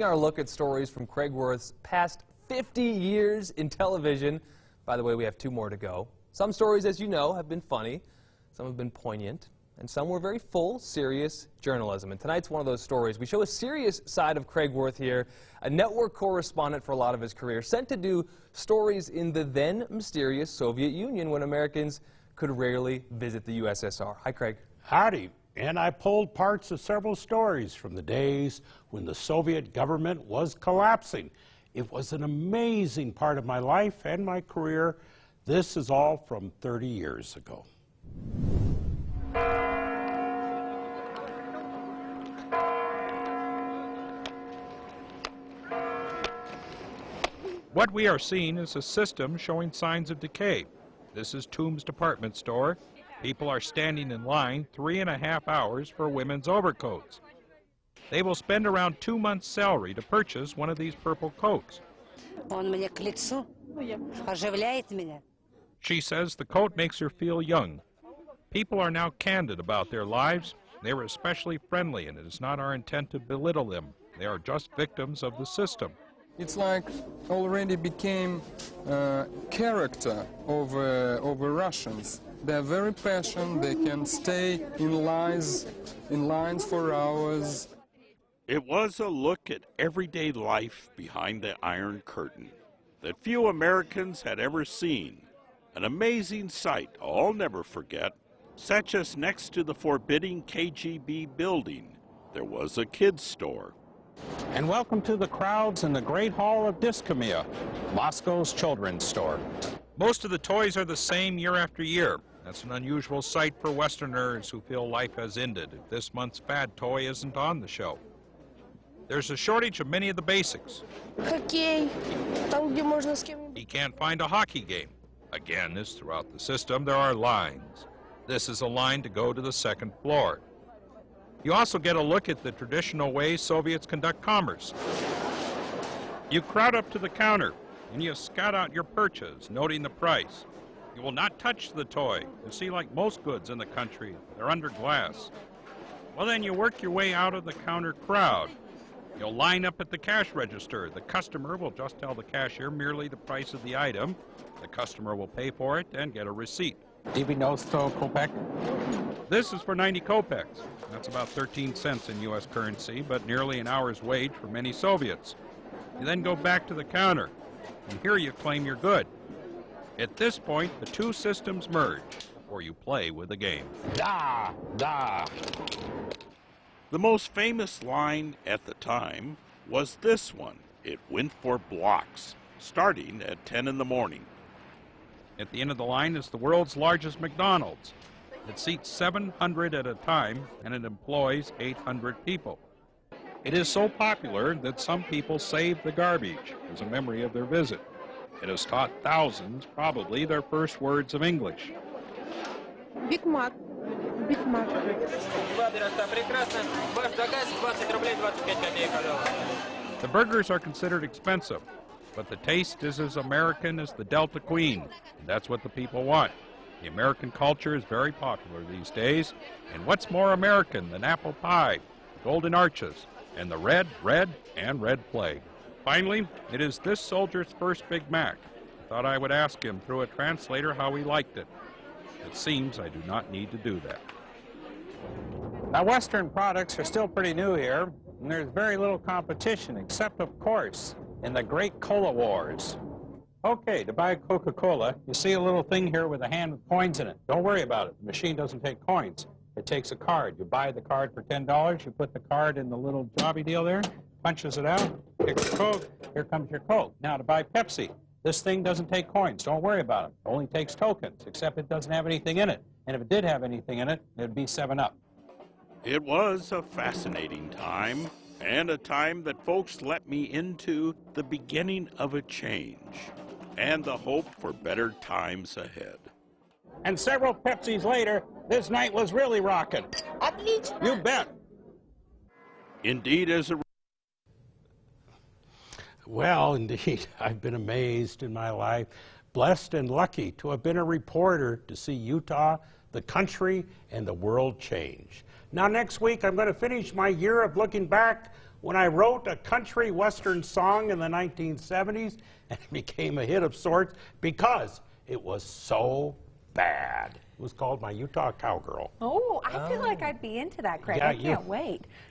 Our look at stories from Craig Worth's past 50 years in television. By the way, we have 2 more to go. Some stories, as you know, have been funny, some have been poignant, and some were very full, serious journalism. And tonight's one of those stories. We show a serious side of Craig Worth here, a network correspondent for a lot of his career, sent to do stories in the then mysterious Soviet Union when Americans could rarely visit the U.S.S.R. Hi, Craig. Howdy. And I pulled parts of several stories from the days when the Soviet government was collapsing. It was an amazing part of my life and my career. This is all from 30 years ago. What we are seeing is a system showing signs of decay. This is Toombs department store. People are standing in line 3.5 hours for women's overcoats. They will spend around 2 months' salary to purchase one of these purple coats. She says the coat makes her feel young. People are now candid about their lives. They were especially friendly, and it is not our intent to belittle them. They are just victims of the system. It's like already became character of Russians. They're very passionate. They can stay in lines for hours. It was a look at everyday life behind the Iron Curtain that few Americans had ever seen. An amazing sight I'll never forget. Sat just next to the forbidding KGB building, there was a kids' store. And welcome to the crowds in the Great Hall of Discomia, Moscow's children's store. Most of the toys are the same year after year. That's an unusual sight for Westerners who feel life has ended if this month's fad toy isn't on the show. There's a shortage of many of the basics. He can't find a hockey game. Again, as throughout the system, there are lines. This is a line to go to the 2nd floor. You also get a look at the traditional way Soviets conduct commerce. You crowd up to the counter and you scout out your purchase, noting the price. You will not touch the toy. You see, like most goods in the country, they're under glass. Well, then you work your way out of the counter crowd. You'll line up at the cash register. The customer will just tell the cashier merely the price of the item. The customer will pay for it and get a receipt. This is for 90 kopecks. That's about 13 cents in U.S. currency, but nearly an hour's wage for many Soviets. You then go back to the counter, and here you claim your good. At this point, the 2 systems merge, or you play with the game. Da! Da! The most famous line at the time was this one. It went for blocks, starting at 10 in the morning. At the end of the line is the world's largest McDonald's. It seats 700 at a time, and it employs 800 people. It is so popular that some people save the garbage as a memory of their visit. It has taught thousands, probably, their first words of English. Big Mac. Big Mac. The burgers are considered expensive, but the taste is as American as the Delta Queen, and that's what the people want. The American culture is very popular these days, and what's more American than apple pie, golden arches, and the red, and red plague? Finally, it is this soldier's first Big Mac. I thought I would ask him through a translator how he liked it. It seems I do not need to do that. Now, Western products are still pretty new here, and there's very little competition, except, of course, in the great cola wars. Okay, to buy Coca-Cola, you see a little thing here with a hand with coins in it. Don't worry about it. The machine doesn't take coins. It takes a card. You buy the card for $10. You put the card in the little jobby deal there, punches it out, picks a Coke. Here comes your Coke. Now, to buy Pepsi, this thing doesn't take coins. Don't worry about it. It only takes tokens, except it doesn't have anything in it. And if it did have anything in it, it would be 7-Up. It was a fascinating time, and a time that folks let me into the beginning of a change and the hope for better times ahead. And several Pepsis later, this night was really rocking. You bet. Indeed, as a Well, indeed, I've been amazed in my life, blessed and lucky to have been a reporter to see Utah, the country, and the world change. Now, next week, I'm going to finish my year of looking back when I wrote a country western song in the 1970s, and it became a hit of sorts because it was so bad. It was called My Utah Cowgirl. Oh, I feel like I'd be into that, Craig. Yeah, I can't wait.